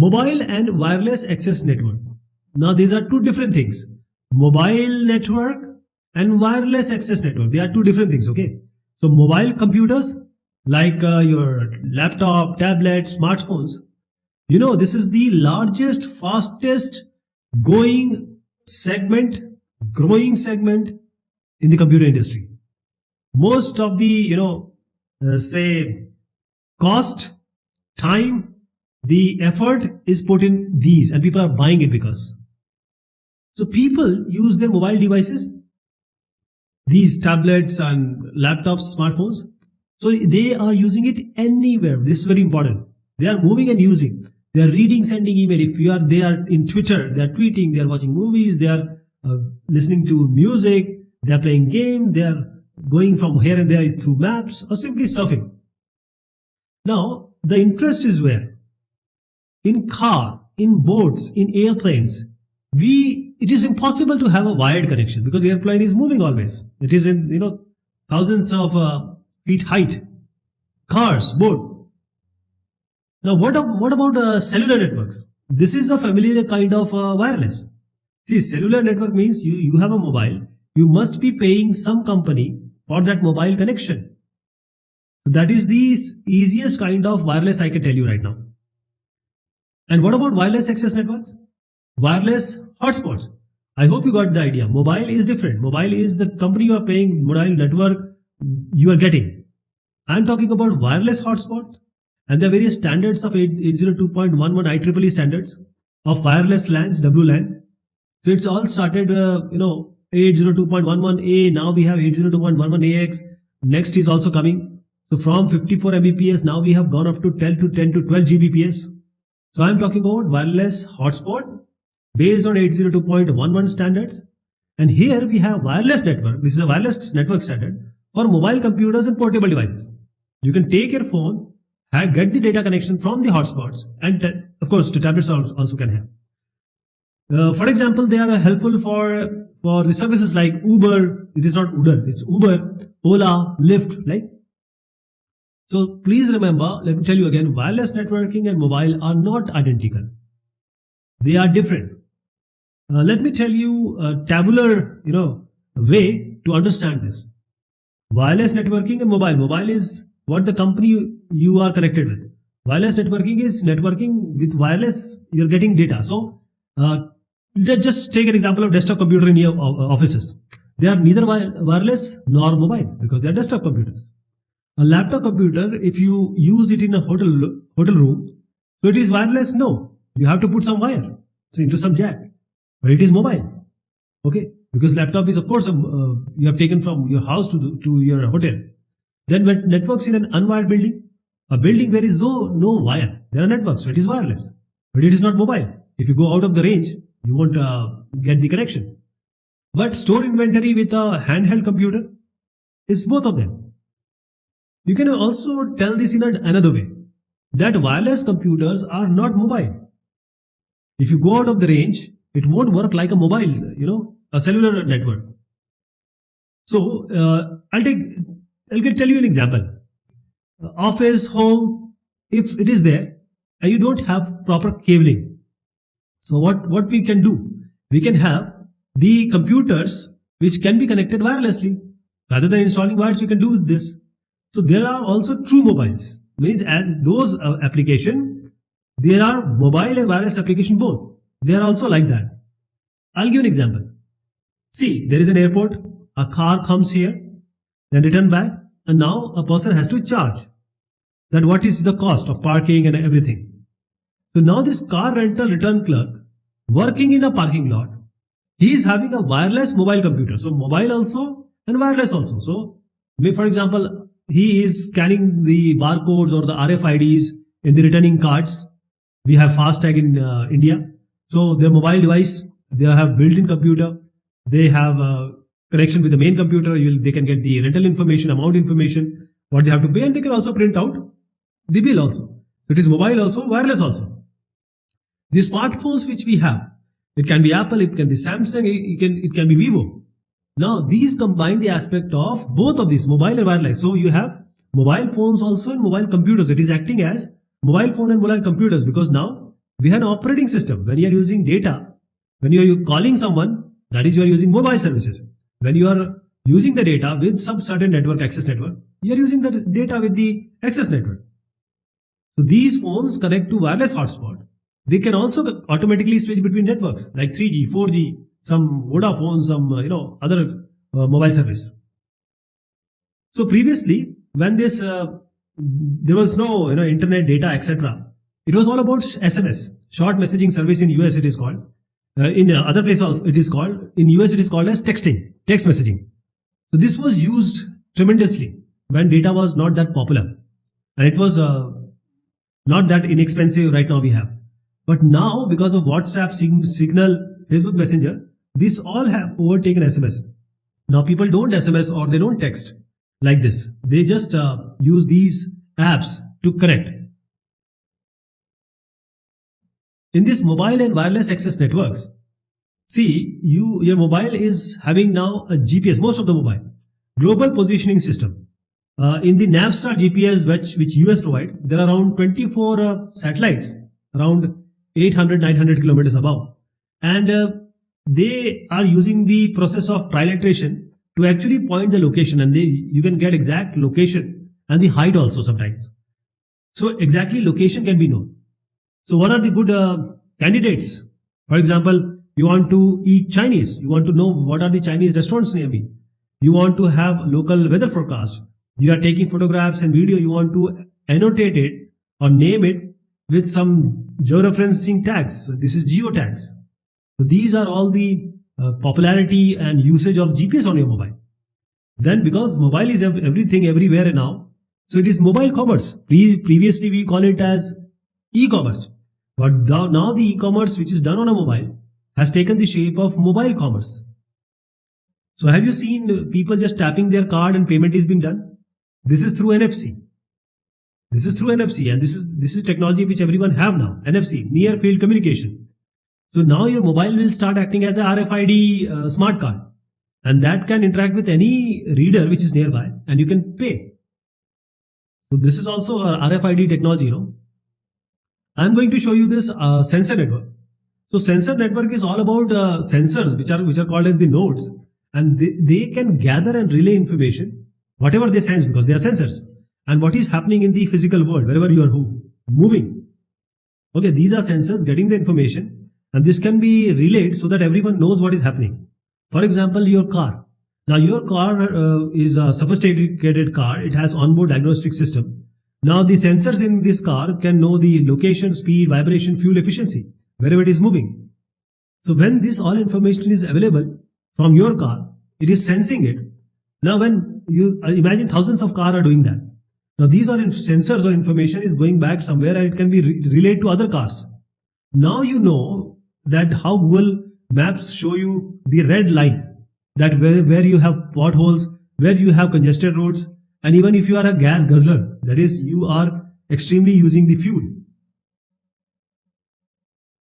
Mobile and wireless access network. Now these are two different things. Mobile network and wireless access network. They are two different things, okay? So mobile computers like your laptop, tablet, smartphones. You know, this is the largest, fastest growing segment in the computer industry. Most of the, say cost, time, the effort is put in these and people are buying it because. So people use their mobile devices, these tablets and laptops, smartphones. So they are using it anywhere. This is very important. They are moving and using. They are reading, sending email. If they are in Twitter, they are tweeting, they are watching movies, they are listening to music, they are playing game, they are going from here and there through maps or simply surfing. Now, the interest is where? In car, in boats, in airplanes, it is impossible to have a wired connection because the airplane is moving always. It is in, thousands of feet height. Cars, boat. Now, what about cellular networks? This is a familiar kind of wireless. See, cellular network means you have a mobile. You must be paying some company for that mobile connection. So that is the easiest kind of wireless I can tell you right now. And what about wireless access networks? Wireless hotspots. I hope you got the idea. Mobile is different. Mobile is the company you are paying, mobile network you are getting. I am talking about wireless hotspot. And there are various standards of 802.11 IEEE standards of wireless LANs, WLAN. So it's all started, 802.11a. Now we have 802.11ax. Next is also coming. So from 54 Mbps, now we have gone up to 10 to 12 Gbps. So I'm talking about wireless hotspot based on 802.11 standards. And here we have wireless network. This is a wireless network standard for mobile computers and portable devices. You can take your phone, get the data connection from the hotspots, and of course the tablets also can have. For example, they are helpful for the services like Uber. It is not Uber, it's Uber, Ola, Lyft, right? So please remember, let me tell you again, wireless networking and mobile are not identical. They are different. Let me tell you a tabular, way to understand this. Wireless networking and mobile. Mobile is what the company you are connected with. Wireless networking is networking with wireless, you're getting data. So let's just take an example of desktop computer in your offices. They are neither wireless nor mobile because they are desktop computers. A laptop computer, if you use it in a hotel room, so it is wireless? No. You have to put some wire into some jack. But it is mobile. Okay. Because laptop is, of course, you have taken from your house to your hotel. Then when networks in an unwired building, a building where is no wire, there are networks, so it is wireless. But it is not mobile. If you go out of the range, you won't get the connection. But store inventory with a handheld computer is both of them. You can also tell this in another way, that wireless computers are not mobile. If you go out of the range, it won't work like a mobile, a cellular network. So I'll tell you an example. Office, home, if it is there and you don't have proper cabling. So what we can do? We can have the computers which can be connected wirelessly. Rather than installing wires, we can do this. So there are also true mobiles. Means as those application, there are mobile and wireless application both. They are also like that. I'll give an example. See, there is an airport. A car comes here, then return back, and now a person has to charge. That what is the cost of parking and everything. So now this car rental return clerk working in a parking lot, he is having a wireless mobile computer. So mobile also and wireless also. So for example, he is scanning the barcodes or the RFIDs in the returning cards. We have FASTag in India. So their mobile device, they have built-in computer. They have a connection with the main computer. They can get the rental information, amount information, what they have to pay, and they can also print out the bill also. So it is mobile also, wireless also. The smartphones which we have, it can be Apple, it can be Samsung, it can be Vivo. Now these combine the aspect of both of these, mobile and wireless. So you have mobile phones also and mobile computers. It is acting as mobile phone and mobile computers because now We have an operating system. When you are using data, when you are calling someone, that is you are using mobile services. When you are using the data with some certain network, access network, you are using the data with the access network. So these phones connect to wireless hotspot. They can also automatically switch between networks like 3G, 4G, some Vodafone, some other mobile service. So previously, when this there was no internet data, etc. It was all about SMS, short messaging service. In US it is called. In other places also it is called. In US it is called as texting, text messaging. So this was used tremendously when data was not that popular, and it was not that inexpensive. Right now we have, but now because of WhatsApp, Signal, Facebook Messenger, this all have overtaken SMS. Now people don't SMS or they don't text like this. They just use these apps to connect. In this mobile and wireless access networks, see, your mobile is having now a GPS, most of the mobile, global positioning system. In the Navstar GPS, which US provide, there are around 24 satellites, around 800, 900 kilometers above. And they are using the process of trilateration to actually point the location, and you can get exact location and the height also sometimes. So exactly location can be known. So what are the good candidates? For example, you want to eat Chinese. You want to know what are the Chinese restaurants near me. You want to have local weather forecast. You are taking photographs and video. You want to annotate it or name it with some georeferencing tags. So this is geotags. So these are all the popularity and usage of GPS on your mobile. Then because mobile is everything everywhere now, so it is mobile commerce. Previously we call it as e-commerce. But now the e-commerce which is done on a mobile has taken the shape of mobile commerce. So have you seen people just tapping their card and payment is being done? This is through NFC. This is through NFC, and this is technology which everyone have now. NFC, near field communication. So now your mobile will start acting as a RFID smart card, and that can interact with any reader which is nearby, and you can pay. So this is also a RFID technology, I'm going to show you this sensor network. So sensor network is all about sensors which are called as the nodes, and they can gather and relay information, whatever they sense, because they are sensors, and what is happening in the physical world, wherever you are moving. Okay, these are sensors getting the information, and this can be relayed so that everyone knows what is happening. For example, your car. Now your car is a sophisticated car. It has onboard diagnostic system. Now the sensors in this car can know the location, speed, vibration, fuel efficiency, wherever it is moving. So when this all information is available from your car, it is sensing it. Now when you imagine thousands of cars are doing that. Now these are sensors or information is going back somewhere, and it can be relayed to other cars. Now you know that how Google Maps show you the red line, that where you have potholes, where you have congested roads, and even if you are a gas guzzler, that is you are extremely using the fuel.